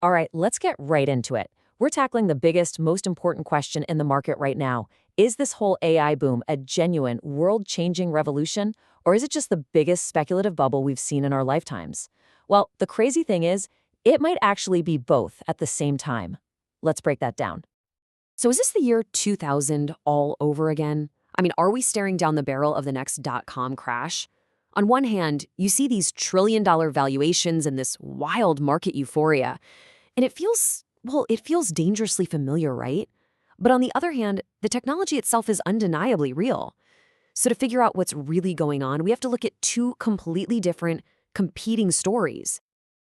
All right, let's get right into it. We're tackling the biggest, most important question in the market right now. Is this whole AI boom a genuine, world-changing revolution, or is it just the biggest speculative bubble we've seen in our lifetimes? Well, the crazy thing is, it might actually be both at the same time. Let's break that down. So is this the year 2000 all over again? I mean, are we staring down the barrel of the next dot-com crash? On one hand, you see these trillion-dollar valuations and this wild market euphoria, and it feels dangerously familiar, right? But on the other hand, the technology itself is undeniably real. So to figure out what's really going on, we have to look at two completely different, competing stories.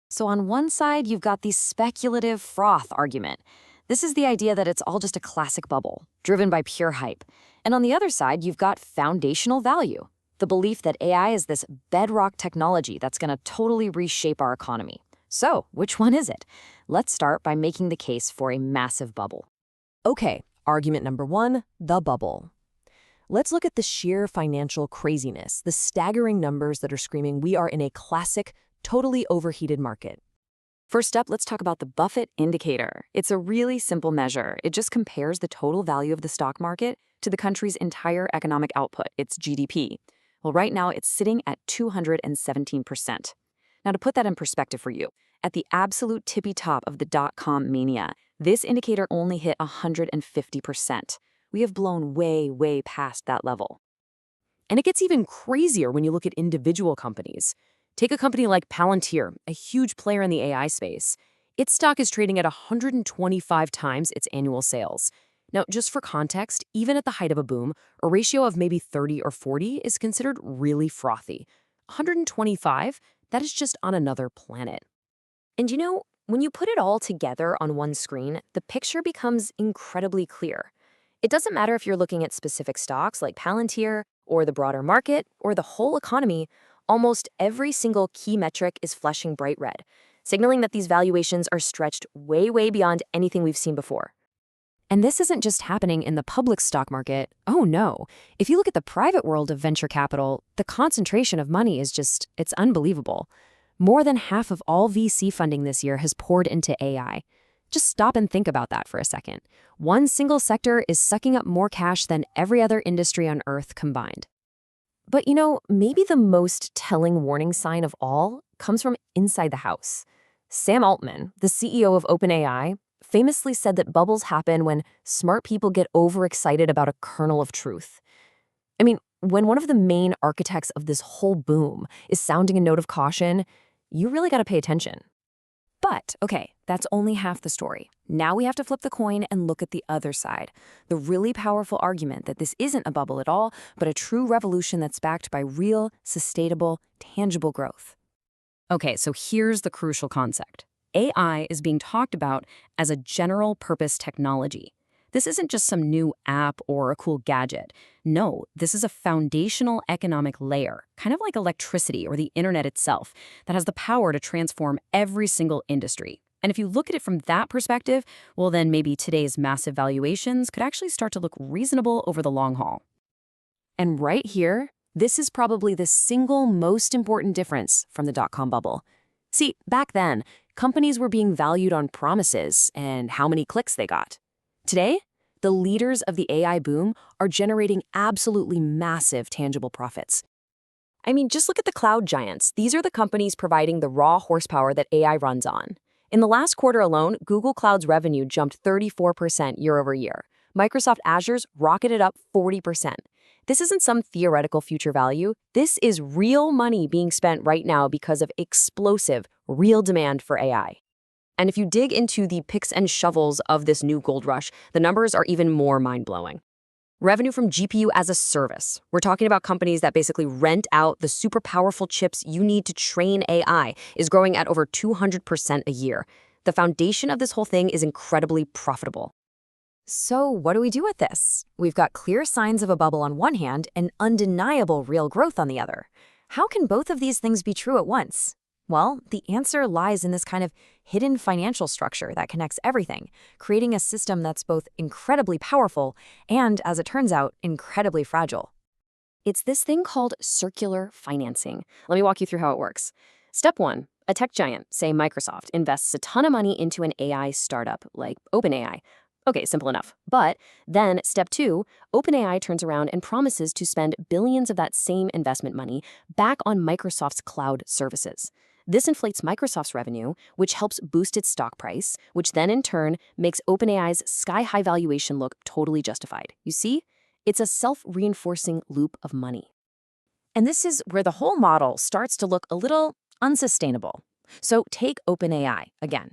So on one side, you've got the speculative froth argument. This is the idea that it's all just a classic bubble, driven by pure hype. And on the other side, you've got foundational value, the belief that AI is this bedrock technology that's going to totally reshape our economy. So, which one is it? Let's start by making the case for a massive bubble. Okay, argument number one, the bubble. Let's look at the sheer financial craziness, the staggering numbers that are screaming we are in a classic, totally overheated market. First up, let's talk about the Buffett indicator. It's a really simple measure. It just compares the total value of the stock market to the country's entire economic output, its GDP. Well, right now, it's sitting at 217%. Now, to put that in perspective for you, at the absolute tippy top of the dot-com mania, this indicator only hit 150%. We have blown way, way past that level. And it gets even crazier when you look at individual companies. Take a company like Palantir, a huge player in the AI space. Its stock is trading at 125 times its annual sales. Now, just for context, even at the height of a boom, a ratio of maybe 30 or 40 is considered really frothy. 125? That is just on another planet. And when you put it all together on one screen, the picture becomes incredibly clear. It doesn't matter if you're looking at specific stocks like Palantir, or the broader market, or the whole economy, almost every single key metric is flashing bright red, signaling that these valuations are stretched way, way beyond anything we've seen before. And this isn't just happening in the public stock market. Oh no. If you look at the private world of venture capital, the concentration of money is it's unbelievable. More than half of all VC funding this year has poured into AI. Just stop and think about that for a second. One single sector is sucking up more cash than every other industry on Earth combined. But maybe the most telling warning sign of all comes from inside the house. Sam Altman, the CEO of OpenAI, famously said that bubbles happen when smart people get overexcited about a kernel of truth. I mean, when one of the main architects of this whole boom is sounding a note of caution, you really got to pay attention. But, okay, that's only half the story. Now we have to flip the coin and look at the other side, the really powerful argument that this isn't a bubble at all, but a true revolution that's backed by real, sustainable, tangible growth. Okay, so here's the crucial concept. AI is being talked about as a general-purpose technology. This isn't just some new app or a cool gadget. No, this is a foundational economic layer, kind of like electricity or the internet itself, that has the power to transform every single industry. And if you look at it from that perspective, well, then maybe today's massive valuations could actually start to look reasonable over the long haul. And right here, this is probably the single most important difference from the dot-com bubble. See, back then, companies were being valued on promises and how many clicks they got. Today, the leaders of the AI boom are generating absolutely massive tangible profits. I mean, just look at the cloud giants. These are the companies providing the raw horsepower that AI runs on. In the last quarter alone, Google Cloud's revenue jumped 34% year over year. Microsoft Azure's rocketed up 40%. This isn't some theoretical future value. This is real money being spent right now because of explosive, real demand for AI. And if you dig into the picks and shovels of this new gold rush, the numbers are even more mind-blowing. Revenue from GPU as a service. We're talking about companies that basically rent out the super powerful chips you need to train AI is growing at over 200% a year. The foundation of this whole thing is incredibly profitable. So what do we do with this? We've got clear signs of a bubble on one hand and undeniable real growth on the other. How can both of these things be true at once? Well, the answer lies in this kind of hidden financial structure that connects everything, creating a system that's both incredibly powerful and, as it turns out, incredibly fragile. It's this thing called circular financing. Let me walk you through how it works. Step 1. A tech giant, say Microsoft, invests a ton of money into an AI startup like OpenAI. Okay, simple enough. But then, step two, OpenAI turns around and promises to spend billions of that same investment money back on Microsoft's cloud services. This inflates Microsoft's revenue, which helps boost its stock price, which then in turn makes OpenAI's sky-high valuation look totally justified. You see? It's a self-reinforcing loop of money. And this is where the whole model starts to look a little unsustainable. So take OpenAI again.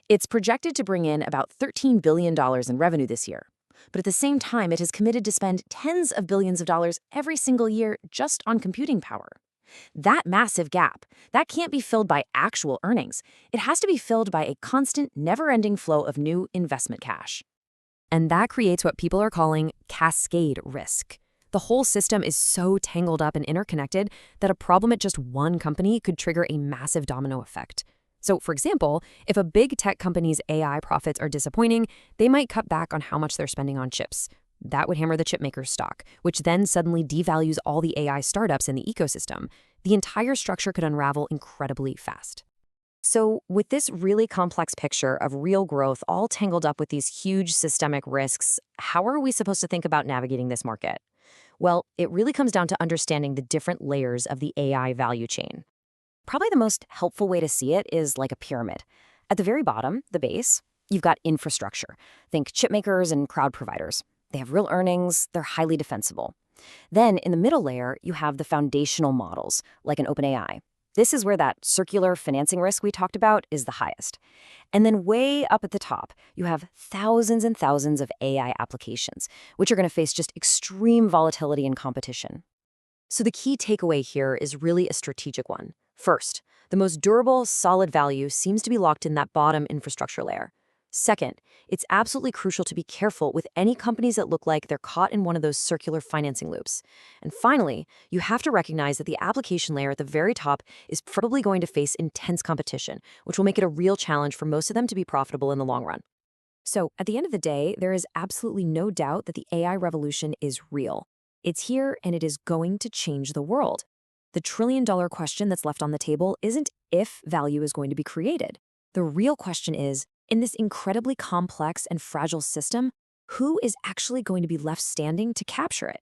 It's projected to bring in about $13 billion in revenue this year. But at the same time, it has committed to spend tens of billions of dollars every single year just on computing power. That massive gap, that can't be filled by actual earnings. It has to be filled by a constant, never-ending flow of new investment cash. And that creates what people are calling cascade risk. The whole system is so tangled up and interconnected that a problem at just one company could trigger a massive domino effect. So, for example, if a big tech company's AI profits are disappointing, they might cut back on how much they're spending on chips. That would hammer the chipmaker's stock, which then suddenly devalues all the AI startups in the ecosystem. The entire structure could unravel incredibly fast. So, with this really complex picture of real growth all tangled up with these huge systemic risks, how are we supposed to think about navigating this market? Well, it really comes down to understanding the different layers of the AI value chain. Probably the most helpful way to see it is like a pyramid. At the very bottom, the base, you've got infrastructure. Think chipmakers and cloud providers. They have real earnings, they're highly defensible. Then in the middle layer, you have the foundational models, like an OpenAI. This is where that circular financing risk we talked about is the highest. And then way up at the top, you have thousands and thousands of AI applications, which are going to face just extreme volatility and competition. So the key takeaway here is really a strategic one. First, the most durable, solid value seems to be locked in that bottom infrastructure layer. Second, it's absolutely crucial to be careful with any companies that look like they're caught in one of those circular financing loops. And finally, you have to recognize that the application layer at the very top is probably going to face intense competition, which will make it a real challenge for most of them to be profitable in the long run. So, at the end of the day, there is absolutely no doubt that the AI revolution is real. It's here and it is going to change the world. The trillion-dollar question that's left on the table isn't if value is going to be created. The real question is, in this incredibly complex and fragile system, who is actually going to be left standing to capture it?